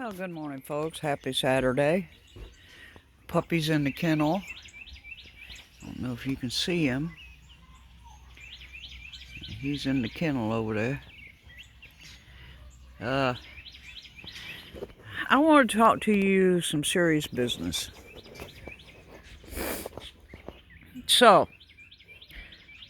Well, good morning, folks. Happy Saturday. Puppy's in the kennel. I don't know if you can see him. He's in the kennel over there. Uh, I want to talk to you some serious business. So,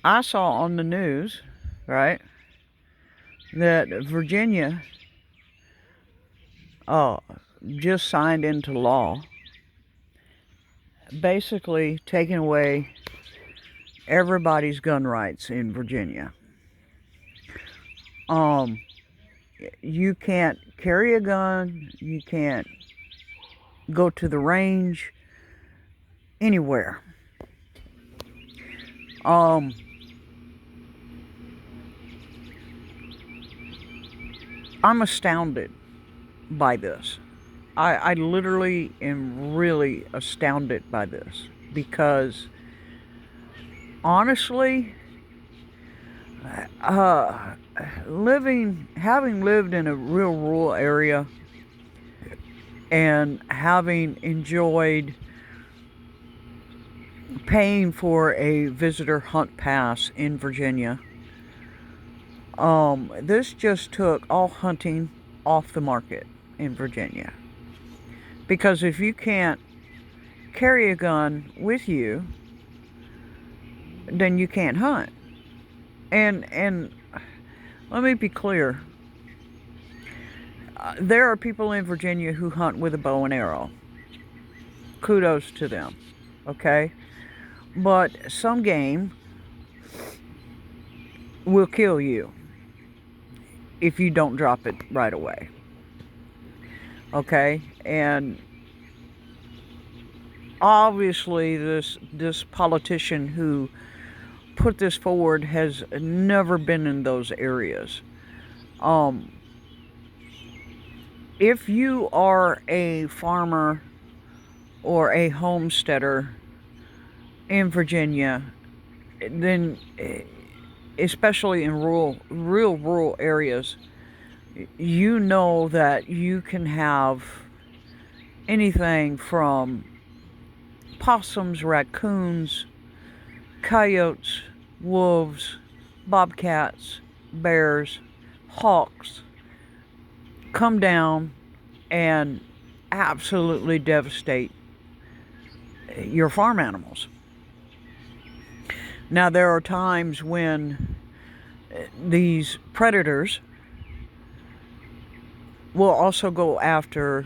I saw on the news, right, that Virginia just signed into law, basically taking away everybody's gun rights in Virginia. You can't carry a gun, you can't go to the range, anywhere. I'm astounded by this. I literally am really astounded by this because honestly, having lived in a real rural area and having enjoyed paying for a visitor hunt pass in Virginia, this just took all hunting off the market in Virginia. Because if you can't carry a gun with you, then you can't hunt. And let me be clear. There are people in Virginia who hunt with a bow and arrow. Kudos to them, okay? But some game will kill you if you don't drop it right away, okay? And obviously this politician who put this forward has never been in those areas. If you are a farmer or a homesteader in Virginia, then especially in real rural areas, you know that you can have anything from possums, raccoons, coyotes, wolves, bobcats, bears, hawks come down and absolutely devastate your farm animals. Now, there are times when these predators will also go after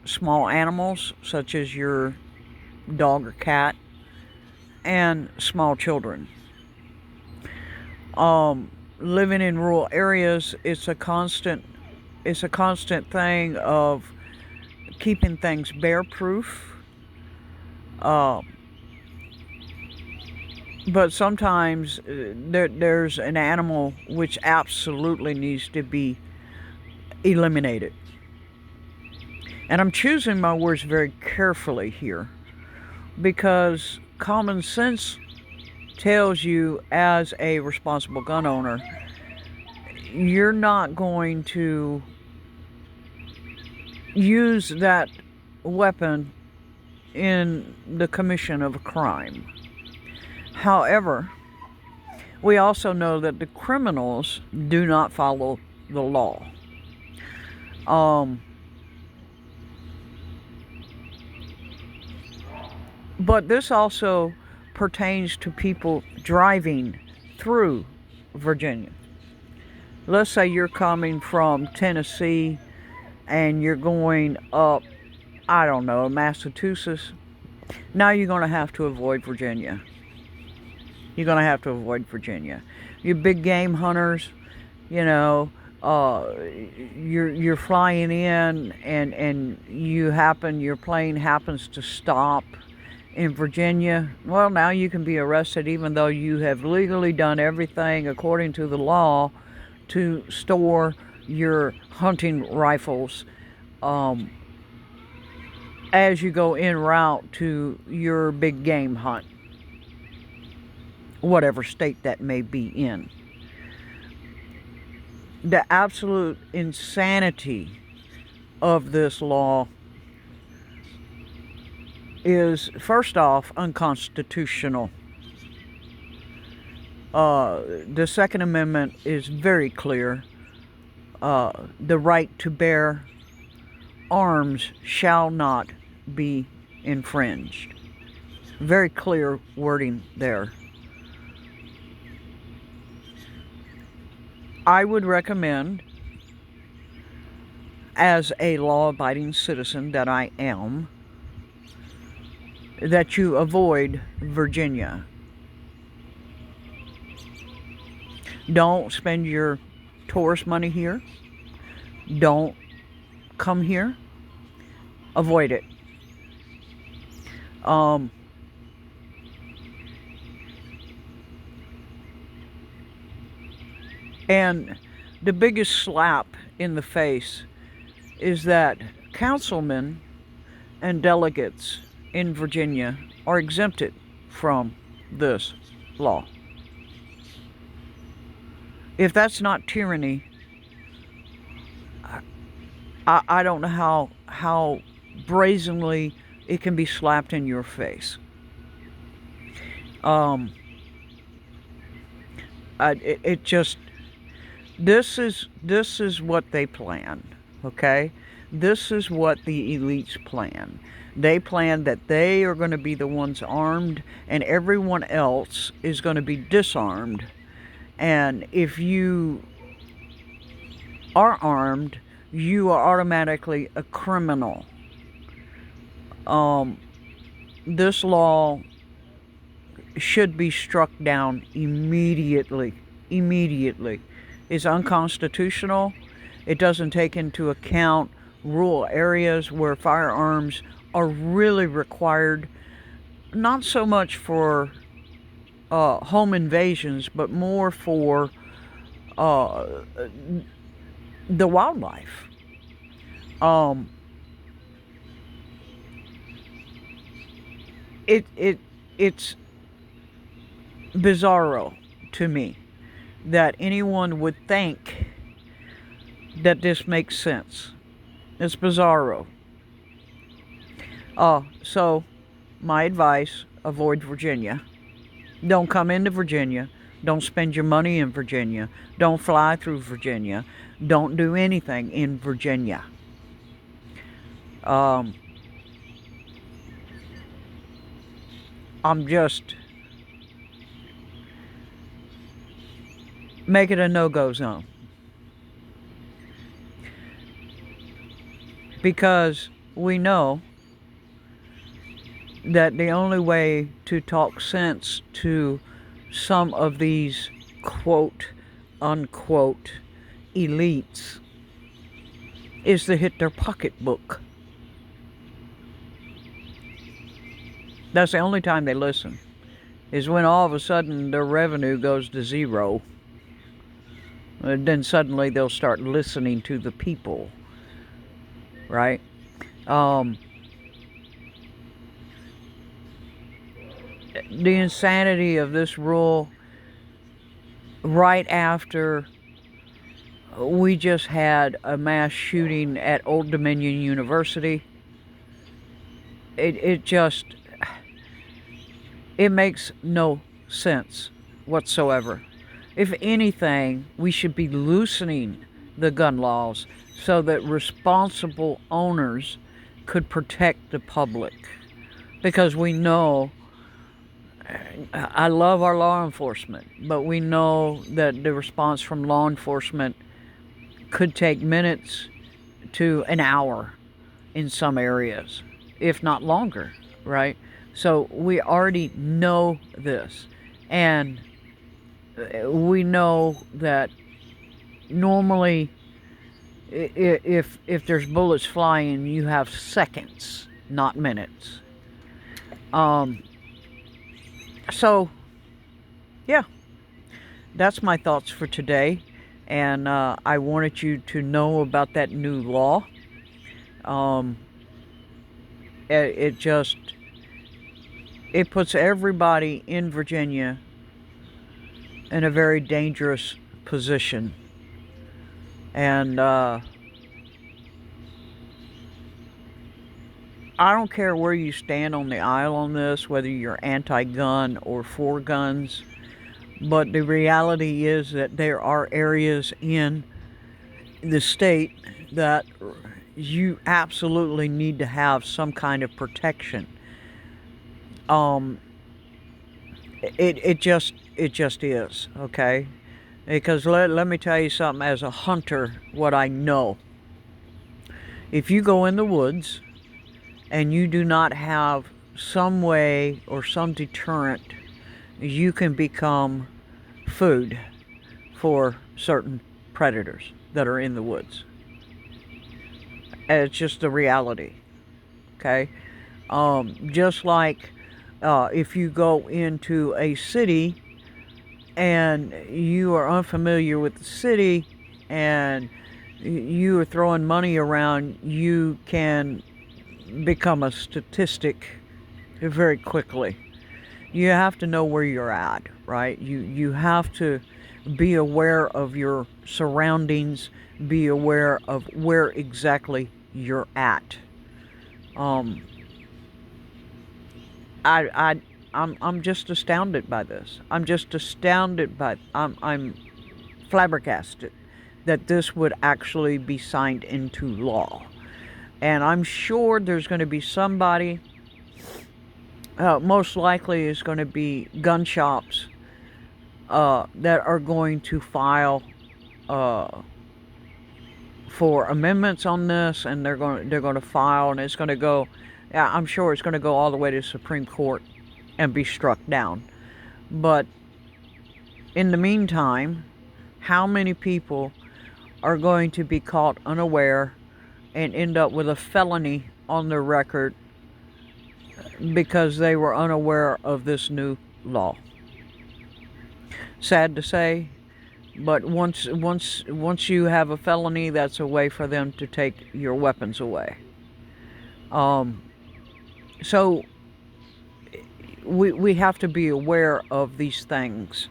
small animals such as your dog or cat and small children. Living in rural areas, it's a constant thing of keeping things bear proof. But sometimes there's an animal which absolutely needs to be eliminated. And I'm choosing my words very carefully here because common sense tells you, as a responsible gun owner, you're not going to use that weapon in the commission of a crime. However, we also know that the criminals do not follow the law. But this also pertains to people driving through Virginia. Let's say you're coming from Tennessee and you're going up, I don't know, Massachusetts. Now you're going to have to avoid Virginia. You're going to have to avoid Virginia. You big game hunters, you know, you're flying in and your plane happens to stop in Virginia. Well, now you can be arrested even though you have legally done everything according to the law to store your hunting rifles as you go en route to your big game hunt, whatever state that may be in. The absolute insanity of this law is, first off, unconstitutional. The Second Amendment is very clear. The right to bear arms shall not be infringed. Very clear wording there. I would recommend, as a law-abiding citizen that I am, that you avoid Virginia. Don't spend your tourist money here. Don't come here. Avoid it. And the biggest slap in the face is that councilmen and delegates in Virginia are exempted from this law. If that's not tyranny, I don't know how brazenly it can be slapped in your face. It just, this is what they plan, okay? This is what the elites plan. They plan that they are going to be the ones armed and everyone else is going to be disarmed. And if you are armed, you are automatically a criminal. This law should be struck down immediately. Immediately. It's unconstitutional. It doesn't take into account rural areas where firearms are really required, not so much for home invasions, but more for the wildlife. It's bizarro to me that anyone would think that this makes sense. It's bizarro. So my advice, avoid Virginia. Don't come into Virginia. Don't spend your money in Virginia. Don't fly through Virginia. Don't do anything in Virginia. I'm just make it a no-go zone. Because we know that the only way to talk sense to some of these quote unquote elites is to hit their pocketbook. That's the only time they listen, is when all of a sudden their revenue goes to zero. And then suddenly they'll start listening to the people, right? The insanity of this rule right after we just had a mass shooting at Old Dominion University. It makes no sense whatsoever. If anything, we should be loosening the gun laws so that responsible owners could protect the public. Because we know, I love our law enforcement, but we know that the response from law enforcement could take minutes to an hour in some areas, if not longer, right? So we already know this, and we know that normally if there's bullets flying, you have seconds, not minutes. So yeah, that's my thoughts for today, and I wanted you to know about that new law. It puts everybody in Virginia in a very dangerous position. And I don't care where you stand on the aisle on this, whether you're anti-gun or for guns, but the reality is that there are areas in the state that you absolutely need to have some kind of protection. Um, it just is, okay? Because let me tell you something, as a hunter, what I know. If you go in the woods and you do not have some way or some deterrent, you can become food for certain predators that are in the woods. And it's just the reality, okay? Just like if you go into a city and you are unfamiliar with the city and you are throwing money around, you can become a statistic very quickly. You have to know where you're at, right? You have to be aware of your surroundings, be aware of where exactly you're at. Um, I'm just astounded by this. I'm just astounded by I'm flabbergasted that this would actually be signed into law. And I'm sure there's going to be somebody, most likely is going to be gun shops that are going to file for amendments on this, and they're going to file, and it's going to go. Yeah, I'm sure it's going to go all the way to the Supreme Court and be struck down. But in the meantime, how many people are going to be caught unaware and end up with a felony on their record because they were unaware of this new law? Sad to say, but once you have a felony, that's a way for them to take your weapons away. So we have to be aware of these things,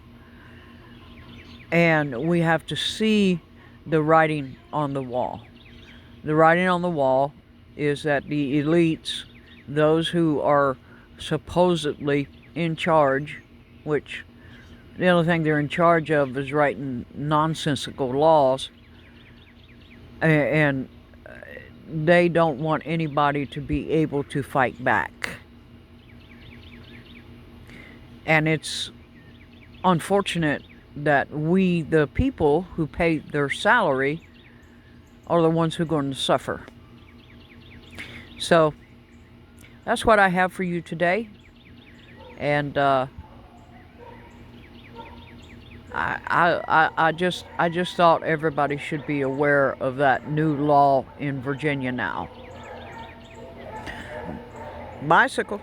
and we have to see the writing on the wall. The writing on the wall is that the elites, those who are supposedly in charge, which the only thing they're in charge of is writing nonsensical laws, and they don't want anybody to be able to fight back. And it's unfortunate that we, the people who pay their salary, are the ones who are going to suffer. So that's what I have for you today. And I just thought everybody should be aware of that new law in Virginia now. Bicycle.